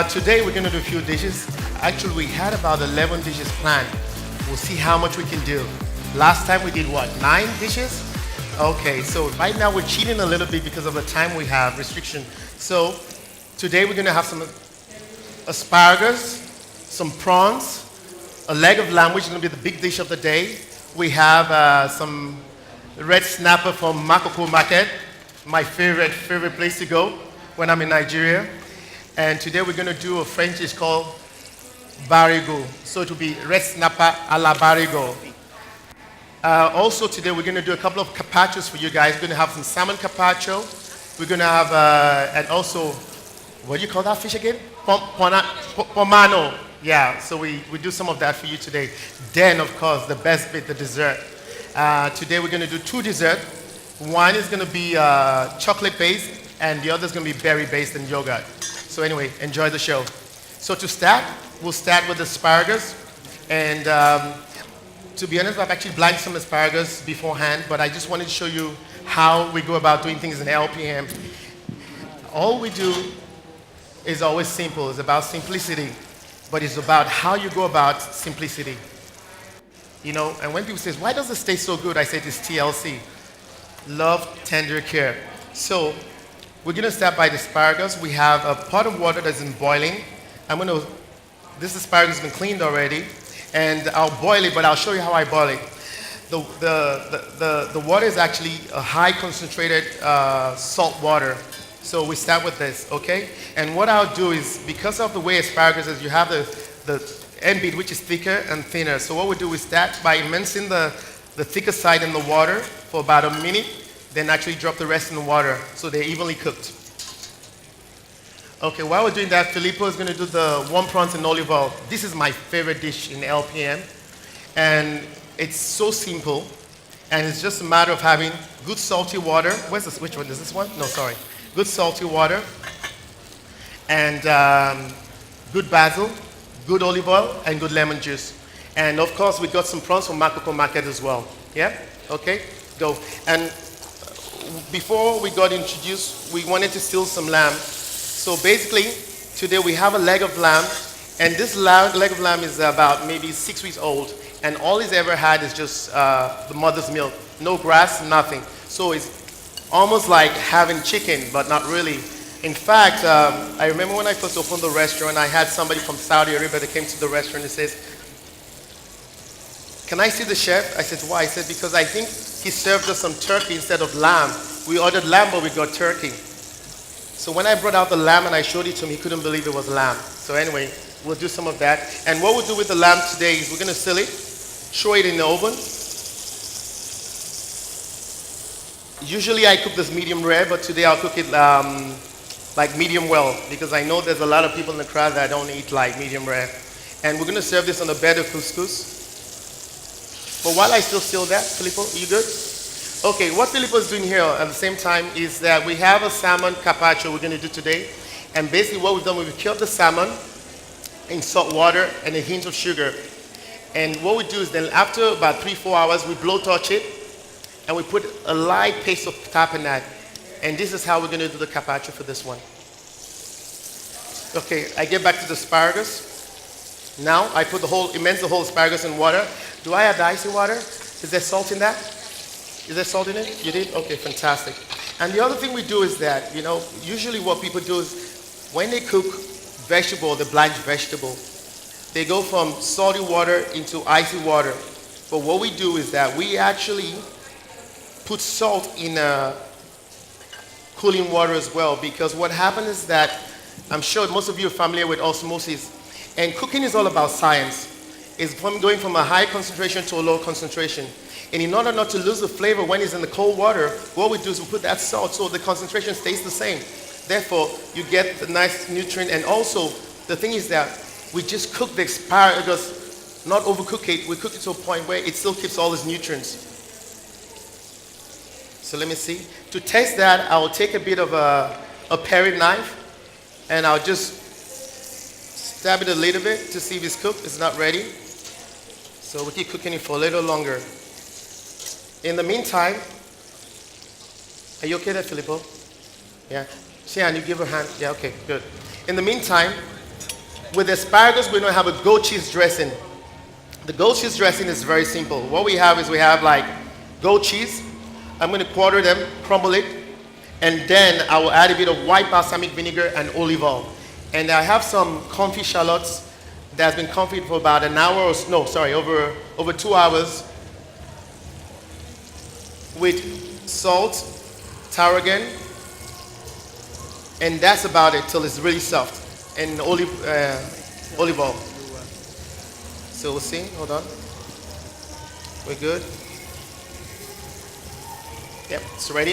Today we're going to do a few dishes. Actually, we had about 11 dishes planned. We'll see how much we can do. Last time we did what, 9 dishes? Okay, so right now we're cheating a little bit because of the time we have restriction. So today we're going to have some asparagus, some prawns, a leg of lamb, which is going to be the big dish of the day. We have some red snapper from Makoko Market, my favorite place to go when I'm in Nigeria. And today we're going to do a French dish called barigo. So it will be red snapper a la barigo. Also today we're going to do a couple of carpaccios for you guys. We're going to have some salmon carpaccio. We're going to have, and also, what do you call that fish again? Pomano. Yeah, so we do some of that for you today. Then, of course, the best bit, the dessert. Today we're going to do 2 desserts. One is going to be chocolate-based, and the other is going to be berry-based and yogurt. So anyway, enjoy the show. So to start, we'll start with asparagus. And to be honest, I've actually blanched some asparagus beforehand, but I just wanted to show you how we go about doing things in LPM. All we do is always simple. It's about simplicity, but it's about how you go about simplicity. You know, and when people say, why does this taste so good? I say it's TLC. Love, tender care. So we're going to start by the asparagus. We have a pot of water that's in boiling. This asparagus has been cleaned already, and I'll boil it, but I'll show you how I boil it. The water is actually a high concentrated salt water. So we start with this, okay? And what I'll do is, because of the way asparagus is, you have the end bit, which is thicker and thinner. So what we do is start by immersing the thicker side in the water for about a minute, then actually drop the rest in the water so they're evenly cooked. Okay, while we're doing that, Filippo is going to do the warm prawns in olive oil. This is my favorite dish in LPM, and it's so simple, and it's just a matter of having good salty water. Where's this? Which one is this one? No, sorry. Good salty water, and good basil, good olive oil, and good lemon juice. And of course, we got some prawns from Makoko Market as well. Yeah? Okay? Go. And before we got introduced, we wanted to steal some lamb. So basically, today we have a leg of lamb, and this leg of lamb is about maybe 6 weeks old, and all he's ever had is just the mother's milk. No grass, nothing. So it's almost like having chicken, but not really. In fact, I remember when I first opened the restaurant, I had somebody from Saudi Arabia that came to the restaurant and says, "Can I see the chef?" I said, "Why?" He said, "Because I think he served us some turkey instead of lamb. We ordered lamb, but we got turkey." So when I brought out the lamb and I showed it to him, he couldn't believe it was lamb. So anyway, we'll do some of that. And what we'll do with the lamb today is we're going to seal it, throw it in the oven. Usually I cook this medium rare, but today I'll cook it like medium well, because I know there's a lot of people in the crowd that don't eat like medium rare. And we're going to serve this on a bed of couscous. But while I still seal that, Filippo, are you good? Okay, what Filippo is doing here at the same time is that we have a salmon carpaccio we're going to do today. And basically what we've done, we've killed the salmon in salt water and a hint of sugar. And what we do is then after about 3-4 hours, we blowtorch it, and we put a light paste of tapenade. And this is how we're going to do the carpaccio for this one. Okay, I get back to the asparagus. Now I put immerse the whole asparagus in water. Do I have the icy water? Is there salt in that? Is there salt in it? You did? Okay, fantastic. And the other thing we do is that, you know, usually what people do is when they cook vegetable, the blanched vegetable, they go from salty water into icy water. But what we do is that we actually put salt in cooling water as well, because what happens is that, I'm sure most of you are familiar with osmosis, and cooking is all about science. It's from going from a high concentration to a low concentration. And in order not to lose the flavor when it's in the cold water, what we do is we put that salt so the concentration stays the same. Therefore, you get the nice nutrient. And also, the thing is that we just cook the asparagus, not overcook it. We cook it to a point where it still keeps all its nutrients. So let me see. To test that, I will take a bit of a paring knife, and I'll just stab it a little bit to see if it's cooked. It's not ready. So we keep cooking it for a little longer. In the meantime, are you okay there, Filippo? Yeah. Sian, you give her a hand. Yeah, okay, good. In the meantime, with asparagus, we're going to have a goat cheese dressing. The goat cheese dressing is very simple. What we have is we have like goat cheese. I'm going to quarter them, crumble it, and then I will add a bit of white balsamic vinegar and olive oil. And I have some confit shallots that's been confit for about an hour or no, sorry, over 2 hours with salt, tarragon, and that's about it till it's really soft. And olive oil. So we'll see. Hold on. We're good. Yep, it's ready.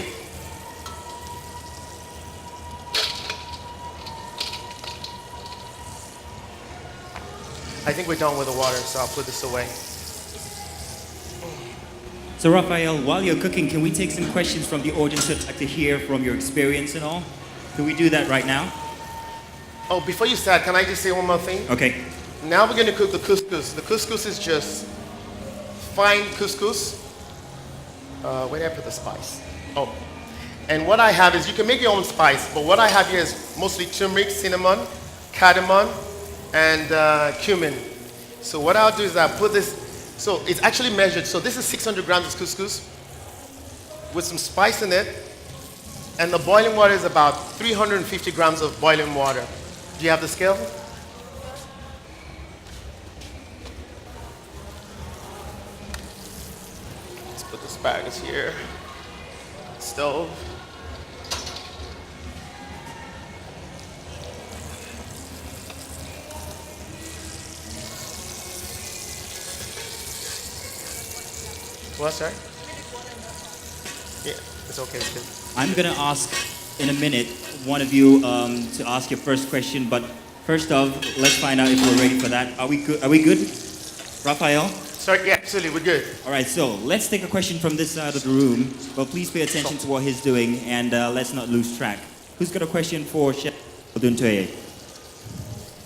I think we're done with the water, so I'll put this away. So Raphael, while you're cooking, can we take some questions from the audience who'd like to hear from your experience and all? Can we do that right now? Oh, before you start, can I just say one more thing? Okay. Now we're going to cook the couscous. The couscous is just fine couscous. Where did I put the spice? Oh. And what I have is, you can make your own spice, but what I have here is mostly turmeric, cinnamon, cardamom, and cumin. So what I'll do is I'll put this, so it's actually measured. So this is 600 grams of couscous with some spice in it. And the boiling water is about 350 grams of boiling water. Do you have the scale? Let's put the asparagus here. Stove. What, sorry? Yeah, it's okay, it's good. I'm going to ask in a minute one of you to ask your first question, but first off, let's find out if we're ready for that. Are we good? Are we good? Raphael? Sorry, yeah, absolutely, we're good. All right, so let's take a question from this side of the room, but please pay attention to what he's doing and let's not lose track. Who's got a question for Chef Duntoye?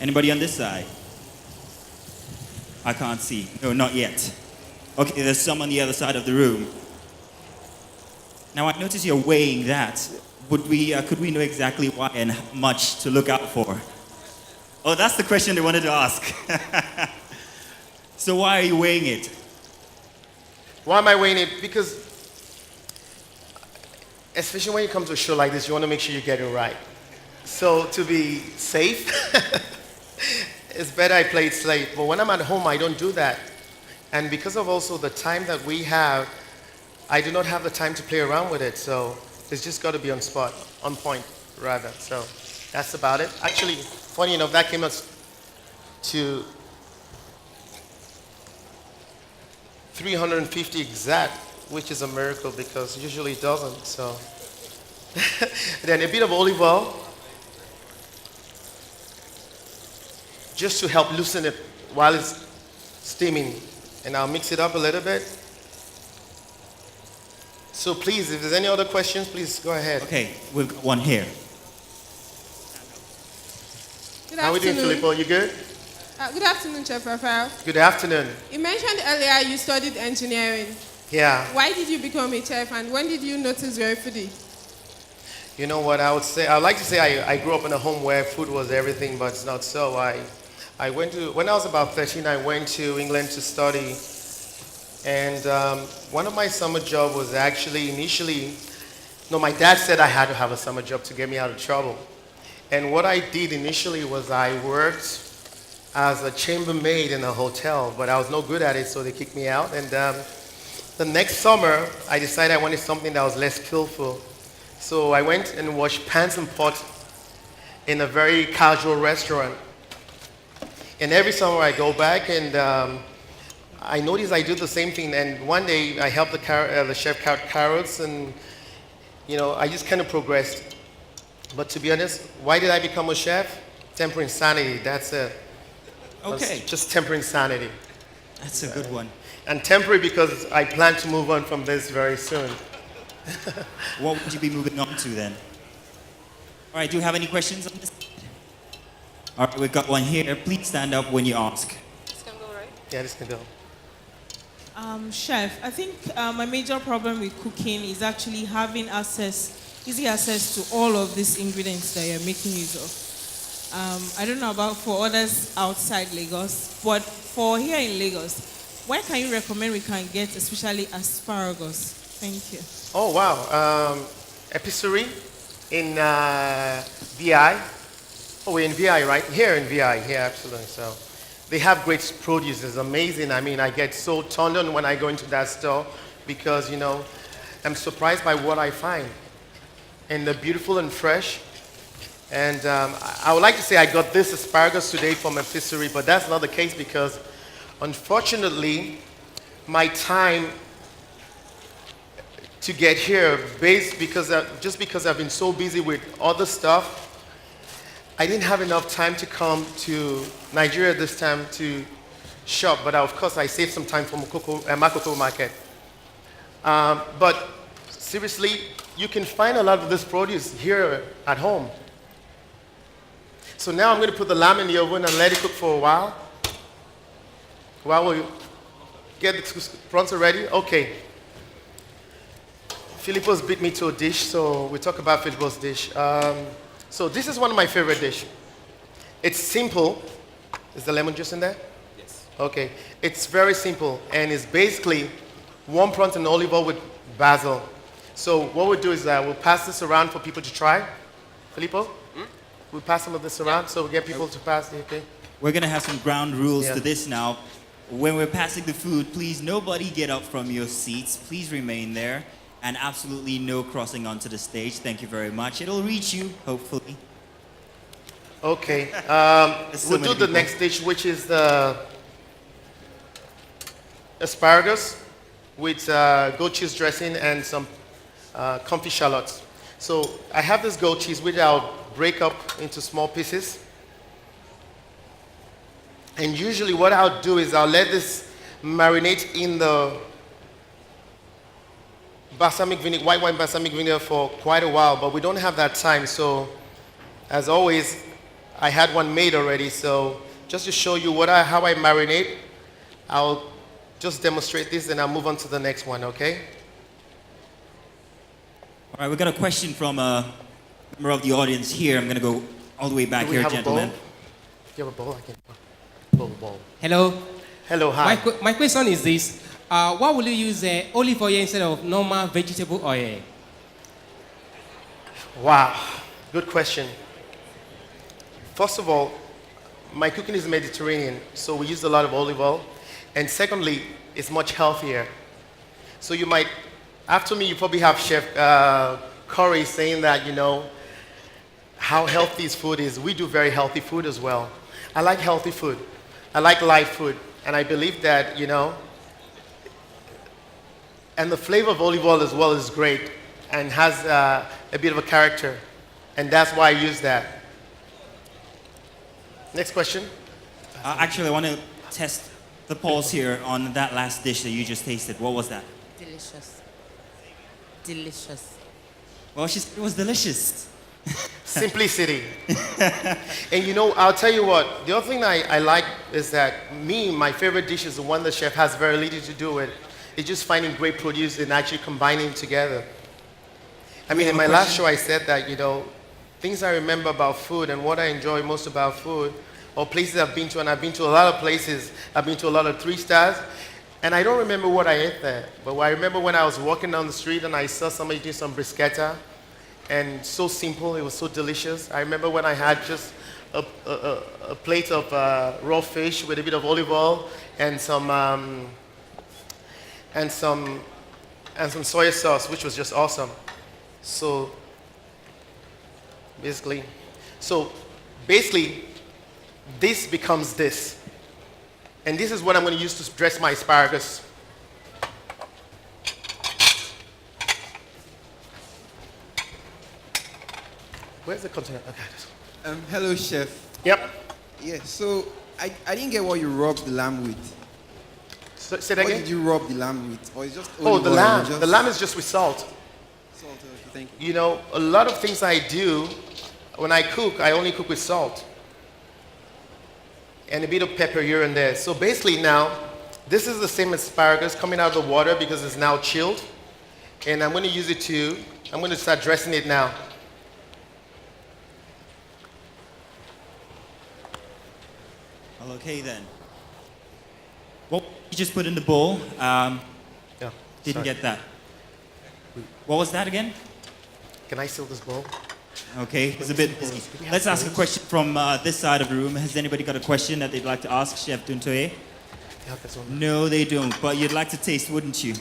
Anybody on this side? I can't see. No, not yet. Okay, there's some on the other side of the room. Now, I notice you're weighing that. Could we know exactly why and how much to look out for? Oh, that's the question they wanted to ask. So why are you weighing it? Why am I weighing it? Because, especially when you come to a show like this, you want to make sure you get it right. So to be safe, it's better I play it safe. But when I'm at home, I don't do that. And because of also the time that we have, I do not have the time to play around with it. So it's just got to be on spot, on point, rather. So that's about it. Actually, funny enough, that came out to 350 exact, which is a miracle because usually it doesn't. So then a bit of olive oil, just to help loosen it while it's steaming. And I'll mix it up a little bit. So please, if there's any other questions, please go ahead. Okay, we've got one here. Good How are we doing, Filippo? You good? Good afternoon, Chef Raphael. Good afternoon. You mentioned earlier you studied engineering. Yeah. Why did you become a chef and when did you notice you're a foodie? You know what I would say? I would like to say I grew up in a home where food was everything, but it's not so. When I was about 13, I went to England to study. And one of my summer jobs was actually my dad said I had to have a summer job to get me out of trouble. And what I did initially was I worked as a chambermaid in a hotel, but I was no good at it, so they kicked me out. And the next summer, I decided I wanted something that was less skillful. So I went and washed pans and pots in a very casual restaurant. And every summer I go back and I noticed I do the same thing. And one day I helped the chef cut carrots and, I just kind of progressed. But to be honest, why did I become a chef? Tempering sanity, that's it. Okay. Just tempering sanity. That's a good one. And temporary because I plan to move on from this very soon. What would you be moving on to then? All right, do you have any questions on this? All right, we've got one here. Please stand up when you ask. This can go, right? Yeah, this can go. Chef, I think my major problem with cooking is actually having easy access to all of these ingredients that you're making use of. I don't know about for others outside Lagos, but for here in Lagos, where can you recommend we can get especially asparagus? Thank you. Oh, wow. Epicerie in VI. Oh, we're in VI, right? Here in VI. Yeah, absolutely. So they have great produce. It's amazing. I mean, I get so turned on when I go into that store because, I'm surprised by what I find. And they're beautiful and fresh. And I would like to say I got this asparagus today from Epicerie, but that's not the case because, unfortunately, my time to get here, just because I've been so busy with other stuff, I didn't have enough time to come to Nigeria this time to shop. But of course, I saved some time for Makoko market. But seriously, you can find a lot of this produce here at home. So now I'm going to put the lamb in the oven and let it cook for a while. While we get the prawns ready. Okay. Filippo's beat me to a dish, so we talk about Filippo's dish. So this is one of my favorite dishes. It's simple. Is the lemon juice in there? Yes. Okay. It's very simple, and it's basically warm prawns and olive oil with basil. So what we'll do is we'll pass this around for people to try. Filippo? We'll pass some of this around so we get people to pass. Okay. We're going to have some ground rules Yeah. to this now. When we're passing the food, please nobody get up from your seats. Please remain there. And absolutely no crossing onto the stage. Thank you very much. It'll reach you, hopefully. Okay. so We'll many do the people. next dish, which is the asparagus with goat cheese dressing and some comfy shallots. So I have this goat cheese, which I'll break up into small pieces. And usually what I'll do is I'll let this marinate in the balsamic vinegar, white wine balsamic vinegar for quite a while, but we don't have that time. So as always, I had one made already. So just to show you how I marinate, I'll just demonstrate this and I'll move on to the next one, okay? All right, we got a question from a member of the audience here. I'm going to go all the way back Do we here, have a bowl? gentlemen. Do you have a bowl? I can bowl. Hello. Hello, hi. My question is this. Why will you use olive oil instead of normal vegetable oil? Wow, good question. First of all, my cooking is Mediterranean, so we use a lot of olive oil. And secondly, it's much healthier. So you might, after me, you probably have Chef Corey saying that, how healthy his food is. We do very healthy food as well. I like healthy food. I like light food. And I believe that, and the flavor of olive oil as well is great and has a bit of a character. And that's why I use that. Next question. Actually, I want to test the pulse here on that last dish that you just tasted. What was that? Delicious. Delicious. Well, she said it was delicious. Simplicity. And I'll tell you what, the other thing I like is that my favorite dish is the one the chef has very little to do with. It's just finding great produce and actually combining together. I mean, in my last show I said that, things I remember about food and what I enjoy most about food, or places I've been to, and I've been to a lot of places. I've been to a lot of 3 stars, and I don't remember what I ate there. But I remember when I was walking down the street and I saw somebody doing some bruschetta, and so simple, it was so delicious. I remember when I had just a plate of raw fish with a bit of olive oil and some soy sauce, which was just awesome. So basically, this becomes this. And this is what I'm going to use to dress my asparagus. Where's the container? Okay. Hello, chef. Yep. Yeah, so I didn't get what you rubbed the lamb with. So, say that What again? did you rub the lamb with? Or it's just Oh, olive the oil lamb. and just The lamb is just with salt. salt. Okay, thank you. A lot of things I do, when I cook, I only cook with salt. And a bit of pepper here and there. So basically now, this is the same asparagus coming out of the water because it's now chilled. And I'm going to use it I'm going to start dressing it now. Okay then. What you just put in the bowl? Yeah. Didn't sorry. get that. What was that again? Can I steal this bowl? Okay, it's a bit busy. Let's ask a question from this side of the room. Has anybody got a question that they'd like to ask Chef Duntoye? Yeah, this one. No, they don't, but you'd like to taste, wouldn't you?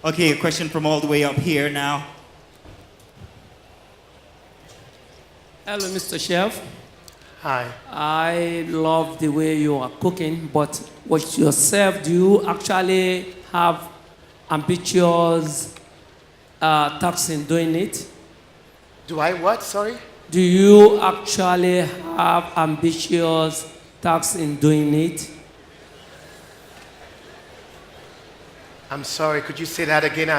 Okay, a question from all the way up here now. Hello, Mr. Chef. Hi. I love the way you are cooking, but with yourself, do you actually have ambitious tasks in doing it? Do I what? Sorry? Do you actually have ambitious tasks in doing it? I'm sorry. Could you say that again?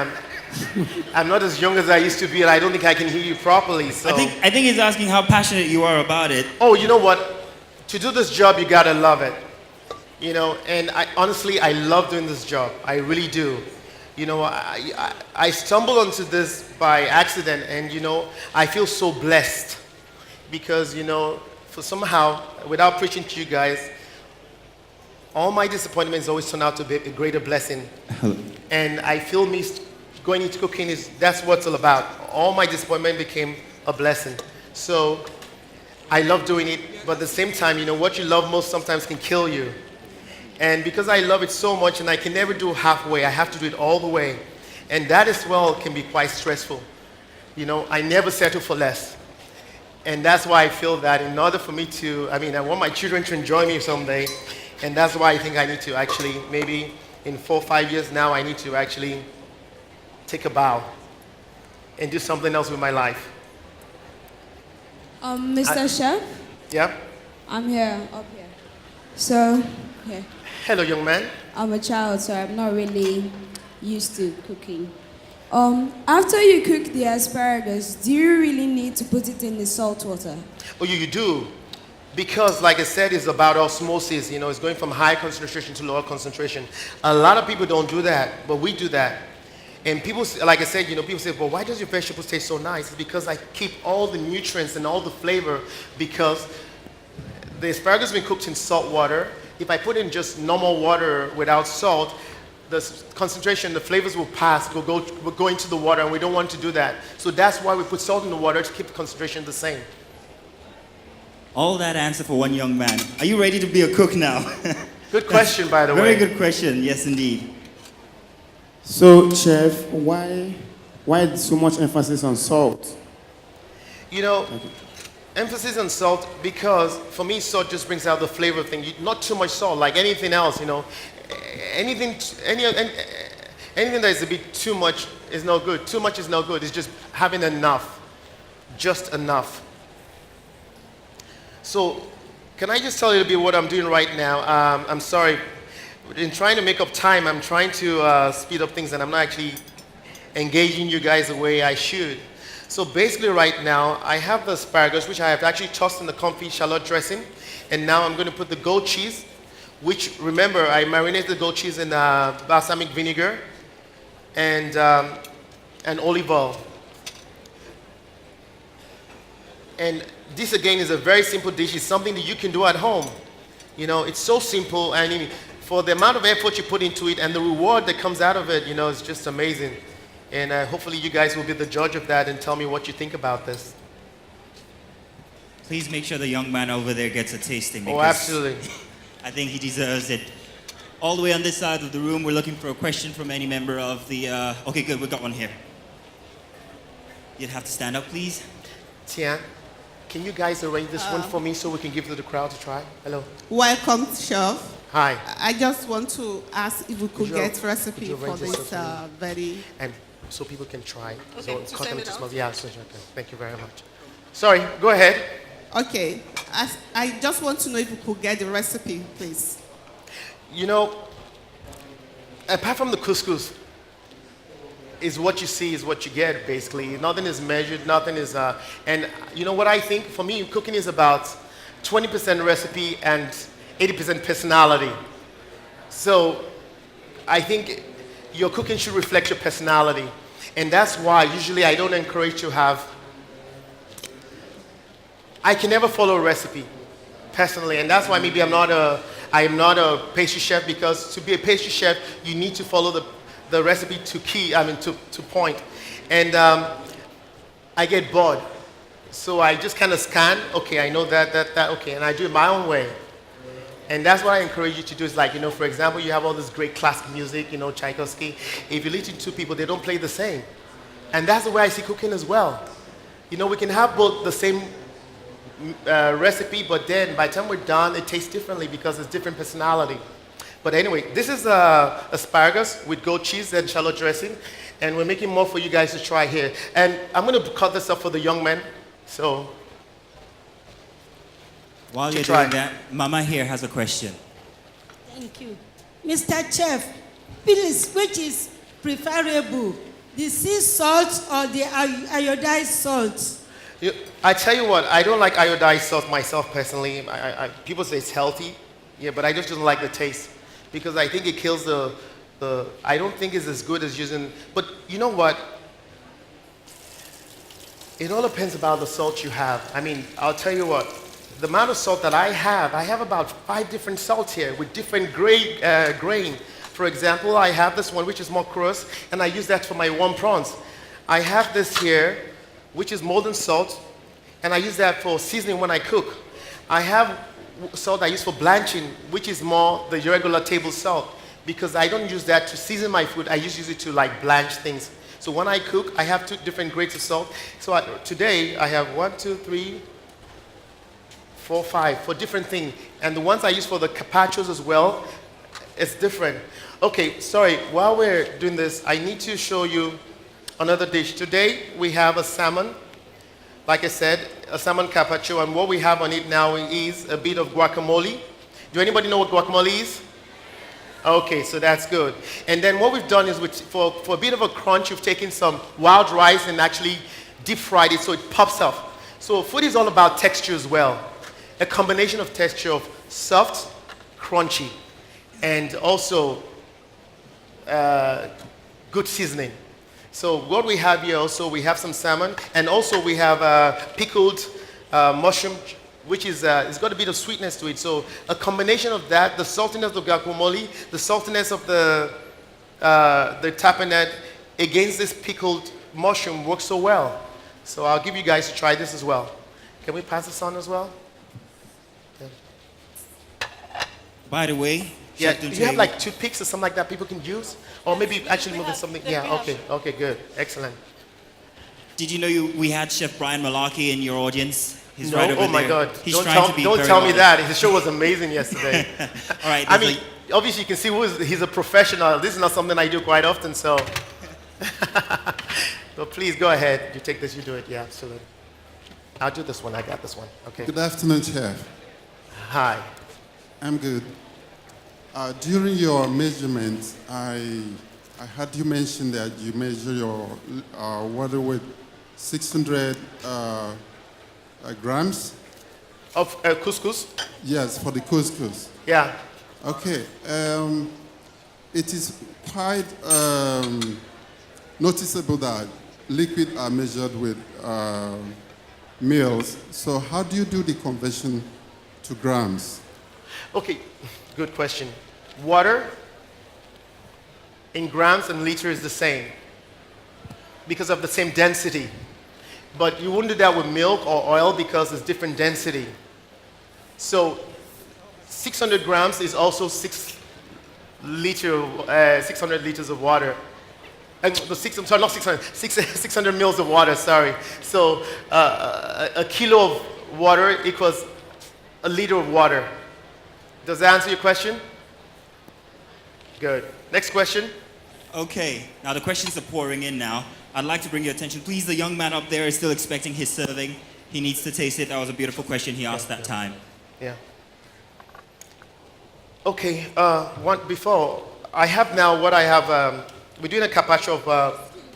I'm not as young as I used to be, and I don't think I can hear you properly. So. I think he's asking how passionate you are about it. Oh, you know what? To do this job, you gotta love it. You know, and honestly, I love doing this job. I really do. You know, I stumbled onto this by accident, and you know, I feel so blessed because you know, for somehow, without preaching to you guys, all my disappointments always turn out to be a greater blessing. And I feel me going into cooking that's what it's all about. All my disappointment became a blessing. So I love doing it, but at the same time, you know, what you love most sometimes can kill you. And because I love it so much and I can never do halfway, I have to do it all the way. And that as well can be quite stressful. You know, I never settle for less. And that's why I feel that in order for me to, I want my children to enjoy me someday. And that's why I think I need to actually, maybe in 4 or 5 years now, I need to actually take a bow and do something else with my life. Mr. Chef, Yeah? I'm here, up here. So, yeah, Hello, young man. I'm a child, so I'm not really used to cooking. After you cook the asparagus, do you really need to put it in the salt water? Oh, you do. Because, like I said, it's about osmosis. You know, it's going from high concentration to lower concentration. A lot of people don't do that, but we do that. And people, like I said, you know, people say, well, why does your vegetables taste so nice? It's because I keep all the nutrients and all the flavor because the asparagus has been cooked in salt water. If I put in just normal water without salt, the concentration, the flavors will pass, will go into the water, and we don't want to do that. So that's why we put salt in the water to keep the concentration the same. All that answer for one young man. Are you ready to be a cook now? Good question, by the way. Very good question. Yes, indeed. So, Chef, why so much emphasis on salt? You know, emphasis on salt because for me salt just brings out the flavor thing. Not too much salt, like anything else. You know, anything that is a bit too much is no good. Too much is no good. It's just having enough, just enough. So, can I just tell you a bit what I'm doing right now? I'm sorry. In trying to make up time, I'm trying to speed up things, and I'm not actually engaging you guys the way I should. So basically right now, I have the asparagus, which I have actually tossed in the confit shallot dressing, and now I'm going to put the goat cheese, which, remember, I marinated the goat cheese in balsamic vinegar and olive oil. And this, again, is a very simple dish. It's something that you can do at home. You know, it's so simple, and for the amount of effort you put into it and the reward that comes out of it, you know, it's just amazing. And hopefully you guys will be the judge of that and tell me what you think about this. Please make sure the young man over there gets a tasting. Oh, absolutely. I think he deserves it. All the way on this side of the room, we're looking for a question from any member of the... Okay, good, we've got one here. You'd have to stand up, please. Tian, can you guys arrange this one for me so we can give it to the crowd to try? Hello. Welcome, Chef. Hi. I just want to ask if we could get recipe you for arrange this this for me? very... And so people can try. Okay, So to cut them send it into out? small. Yeah, so, okay. Thank you very much. Sorry, go ahead. Okay. I just want to know if we could get the recipe, please. You know, apart from the couscous, is what you see is what you get, basically. Nothing is measured, nothing is... and you know what I think? For me, cooking is about 20% recipe and 80% personality. So I think your cooking should reflect your personality. And that's why usually I don't encourage you to have... I can never follow a recipe. personally, and that's why maybe I am not a pastry chef, because to be a pastry chef, you need to follow the recipe to point. And I get bored. So I just kind of scan, okay, I know that, okay, and I do it my own way. And that's what I encourage you to do is like, for example, you have all this great classical music, Tchaikovsky. If you listen to two people, they don't play the same. And that's the way I see cooking as well. We can have both the same recipe, but then by the time we're done, it tastes differently because it's different personality. But anyway, this is asparagus with goat cheese and shallot dressing. And we're making more for you guys to try here. And I'm going to cut this up for the young men. So, while you're doing that, Mama here has a question. Thank you. Mr. Chef, please, which is preferable, the sea salt or the iodized salt? I tell you what, I don't like iodized salt myself personally. People say it's healthy, but I just don't like the taste because I think it kills I don't think it's as good as using, but you know what? It all depends about the salt you have. I'll tell you what, the amount of salt that I have about 5 different salts here with different grain. For example, I have this one which is more coarse, and I use that for my warm prawns. I have this here, which is molten salt, and I use that for seasoning when I cook. I have salt I use for blanching, which is more the regular table salt, because I don't use that to season my food. I just use it to like blanch things. So when I cook, I have 2 different grades of salt. So today I have 1, 2, 3, 4, 5 for different things. And the ones I use for the carpaccios as well, it's different. Okay, sorry, while we're doing this, I need to show you another dish. Today we have a salmon, like I said, a salmon Kappachu, and what we have on it now is a bit of guacamole. Do anybody know what guacamole is? Okay, so that's good. And then what we've done is for a bit of a crunch, we've taken some wild rice and actually deep fried it so it pops up. So food is all about texture as well. A combination of texture of soft, crunchy, and also good seasoning. So what we have here also, we have some salmon, and also we have pickled mushroom, which is it's got a bit of sweetness to it. So a combination of that, the saltiness of the guacamole, the saltiness of the tapenade against this pickled mushroom works so well. So I'll give you guys to try this as well. Can we pass this on as well? Yeah. By the way, yeah, do you have like toothpicks or something like that people can use? Or maybe actually moving something? Yeah, okay, good, excellent. Did you know we had Chef Brian Malarkey in your audience? He's no, right over oh my there. God! He's don't tell me that. His show was amazing yesterday. All right. Obviously you can see he's a professional. This is not something I do quite often, so. So please go ahead. You take this, you do it. Yeah, absolutely. I'll do this one. I got this one. Okay. Good afternoon, Chef. Hi. I'm good. During your measurements, I heard you mention that you measure your water with 600 grams. Of couscous? Yes, for the couscous. Yeah. Okay. It is quite noticeable that liquid are measured with mils. So how do you do the conversion to grams? Okay, good question. Water in grams and liters is the same because of the same density. But you wouldn't do that with milk or oil because it's different density. So 600 grams is also 600 liters of water. 600 mils of water, sorry. So a kilo of water equals a liter of water. Does that answer your question? Good. Next question. Okay, now the questions are pouring in now. I'd like to bring your attention. Please, the young man up there is still expecting his serving. He needs to taste it. That was a beautiful question he asked that time. Yeah. Okay, before, I have now what I have, we're doing a carpaccio of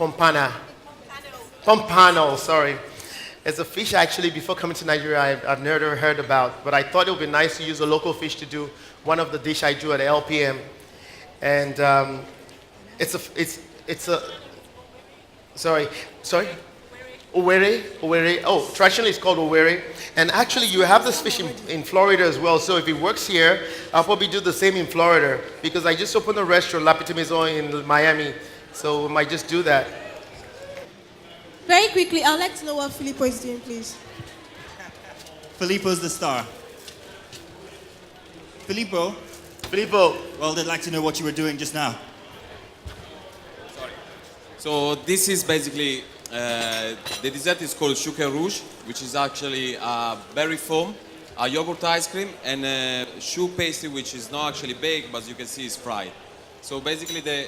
pompano, sorry. It's a fish actually, before coming to Nigeria, I've never heard about, but I thought it would be nice to use a local fish to do one of the dish I do at LPM. And sorry. Owere. Oh, traditionally it's called owere. And actually you have this fish in Florida as well. So if it works here, I'll probably do the same in Florida because I just opened a restaurant, La Petite Maison in Miami. So I might just do that. Very quickly, I'd like to know what Filippo is doing, please. Filippo's the star. Filippo, well, they'd like to know what you were doing just now. So this is basically, the dessert is called sucre rouge, which is actually a berry foam, a yogurt ice cream, and a choux pastry, which is not actually baked, but as you can see is fried. So basically the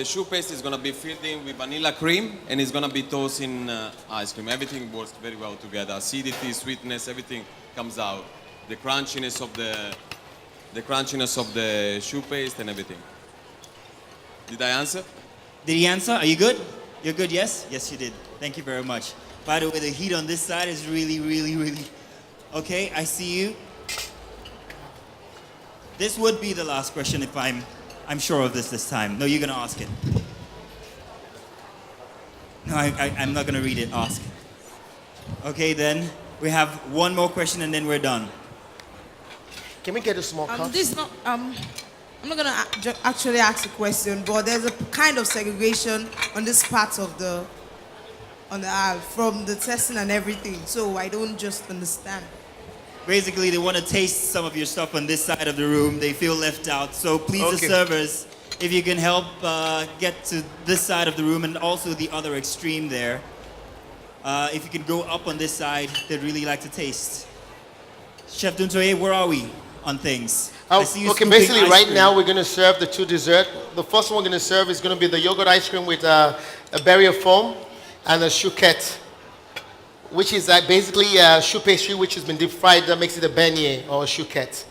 choux paste is going to be filled in with vanilla cream, and it's going to be tossed in ice cream. Everything works very well together. Acidity, sweetness, everything comes out. The crunchiness of the choux paste and everything. Did I answer? Did he answer? Are you good? You're good, yes? Yes, you did. Thank you very much. By the way, the heat on this side is really, really, really... Okay, I see you. This would be the last question if I'm sure of this time. No, you're going to ask it. No, I'm not going to read it. Ask. Okay, then we have one more question and then we're done. Can we get a small cup? This is not, I'm not going to actually ask a question, but there's a kind of segregation on this part of on the aisle from the testing and everything, so I don't just understand. Basically, they want to taste some of your stuff on this side of the room. They feel left out. So please, the servers, if you can help get to this side of the room and also the other extreme there. If you can go up on this side, they'd really like to taste. Chef Duntoye, where are we on things? Okay, basically right now we're going to serve the two desserts. The first one we're going to serve is going to be the yogurt ice cream with a berry of foam and a chouquette, which is basically a choux pastry which has been deep fried that makes it a beignet or a chouquette.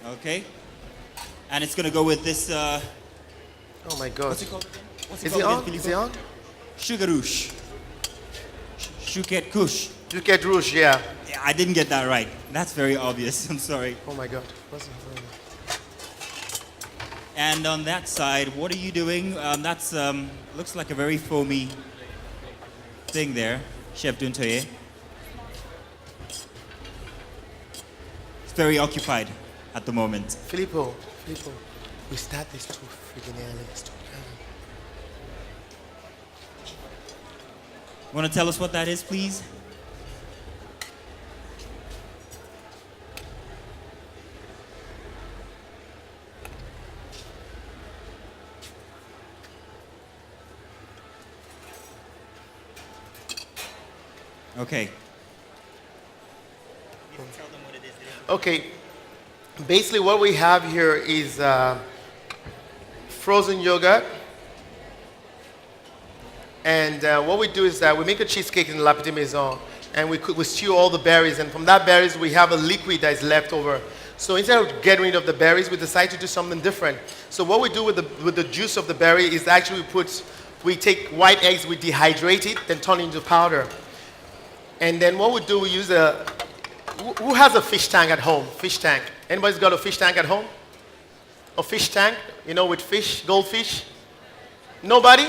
Okay. And it's going to go with this... oh my God. What's it called again? Is it on? Is it on? Sugar rouge. Chouquette couche. Chouquette rouge, yeah. Yeah, I didn't get that right. That's very obvious. I'm sorry. Oh my God. And on that side, what are you doing? That's looks like a very foamy thing there, Chef Duntoye. It's very occupied at the moment. Filippo, we start this too freaking early. It's too early. Want to tell us what that is, please? Okay. Okay, basically what we have here is frozen yogurt. And what we do is that we make a cheesecake in La Petite Maison and we stew all the berries, and from that berries we have a liquid that is left over. So instead of getting rid of the berries, we decide to do something different. So what we do with the juice of the berry is actually we take white eggs, we dehydrate it, then turn it into powder. And then what we do, we use who has a fish tank at home? Fish tank. Anybody's got a fish tank at home? A fish tank, with fish, goldfish? Nobody?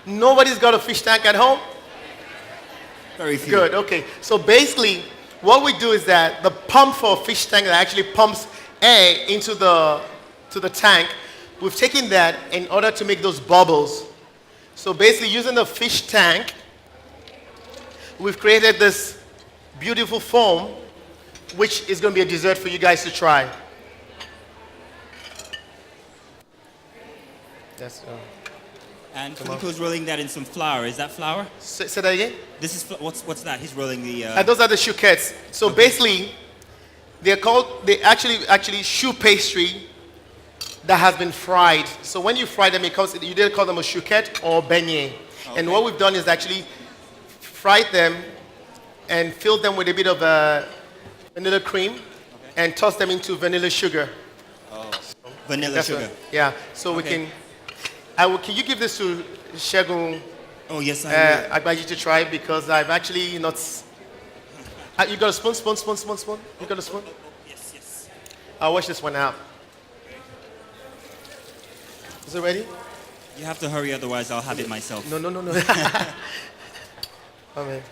Nobody's got a fish tank at home? Very few. Good, okay. So basically, what we do is that the pump for a fish tank that actually pumps air into the tank, we've taken that in order to make those bubbles. So basically, using the fish tank, we've created this beautiful foam, which is going to be a dessert for you guys to try. And Filippo's rolling that in some flour. Is that flour? Say that again? This is what's that? He's rolling the. Those are the chouquettes. So basically, they actually choux pastry that has been fried. So when you fry them, you either call them a chouquette or beignet. Okay. And what we've done is actually fried them and filled them with a bit of vanilla cream and tossed them into vanilla sugar. Oh, vanilla sugar. Yeah. So we can. Can you give this to Shegun? Oh yes, I will. I'd like you to try because I've actually not. You got a spoon? You got a spoon? Yes. I'll wash this one out. Is it ready? You have to hurry, otherwise I'll have it myself. No. Oh, man.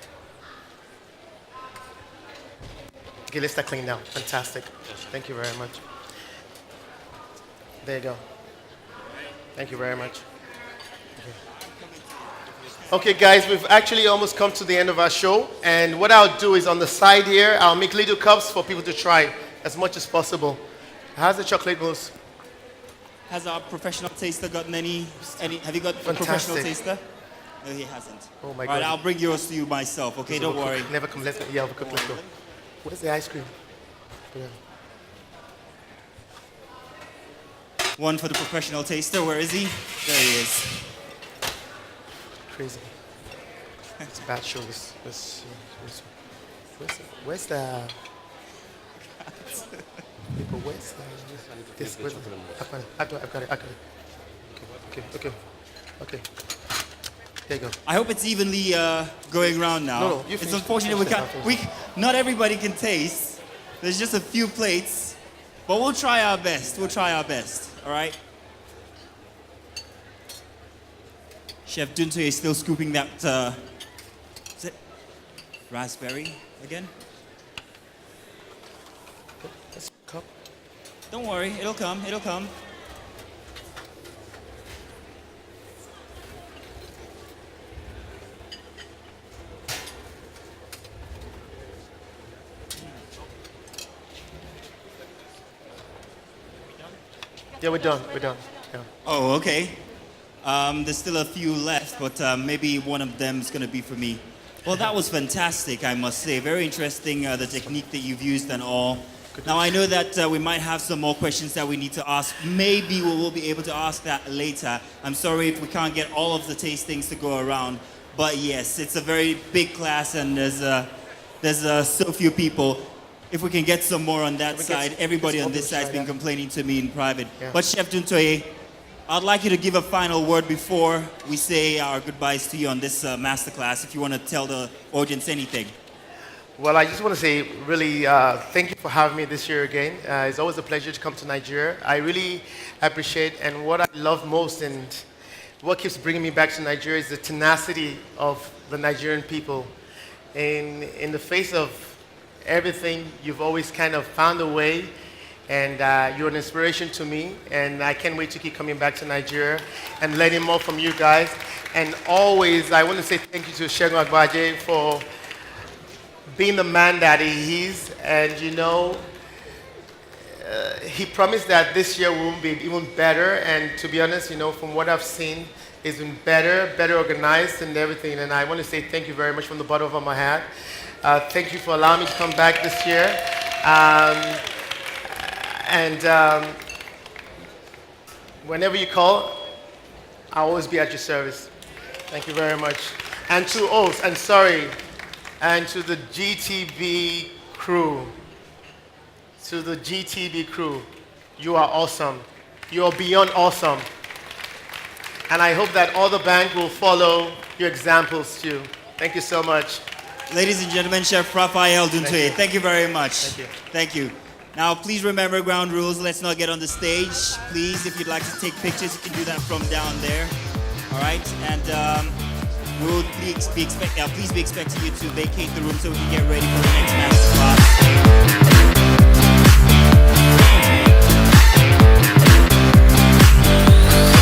Okay, let's start cleaning now. Fantastic. Thank you very much. There you go. Thank you very much. Okay, guys, we've actually almost come to the end of our show. And what I'll do is on the side here, I'll make little cups for people to try as much as possible. How's the chocolate mousse? Has our professional taster gotten any have you got a professional taster? No, he hasn't. Oh my God. All right, God. I'll bring yours to you myself, okay? Don't worry. Never come, let's go. Where's the ice cream? Yeah. One for the professional taster. Where is he? There he is. Crazy. It's a bad show. Where's the people? Where's the I've got it. Okay. There you go. I hope it's evenly going around now. No, you it's finish. unfortunate not everybody can taste. There's just a few plates, but we'll try our best. All right. Chef Duntoye is still scooping that. Is it raspberry again? Cup. Don't worry, it'll come. Yeah, we're done. Yeah. Oh, okay. There's still a few left, but maybe one of them is going to be for me. Well, that was fantastic, I must say. Very interesting, the technique that you've used and all. Now, I know that we might have some more questions that we need to ask. Maybe we will be able to ask that later. I'm sorry if we can't get all of the tastings to go around. But yes, it's a very big class and there's so few people. If we can get some more on that side, everybody on this side has been complaining to me in private. Yeah. But Chef Duntoye, I'd like you to give a final word before we say our goodbyes to you on this masterclass, if you want to tell the audience anything. Well, I just want to say really thank you for having me this year again. It's always a pleasure to come to Nigeria. I really appreciate, and what I love most and what keeps bringing me back to Nigeria is the tenacity of the Nigerian people. In the face of everything, you've always kind of found a way, and you're an inspiration to me, and I can't wait to keep coming back to Nigeria and learning more from you guys. And always, I want to say thank you to Segun Agbaje for being the man that he is, and he promised that this year will be even better, and to be honest, from what I've seen, it's been better organized and everything, and I want to say thank you very much from the bottom of my heart. Thank you for allowing me to come back this year. Whenever you call, I'll always be at your service. Thank you very much. And to the GTB crew. You are awesome. You are beyond awesome. And I hope that all the bank will follow your examples too. Thank you so much. Ladies and gentlemen, Chef Raphael Duntoye, thank you very much. Thank you. Now, please remember ground rules. Let's not get on the stage. Please, if you'd like to take pictures, you can do that from down there. All right? And we'll please be expecting you to vacate the room so we can get ready for the next masterclass.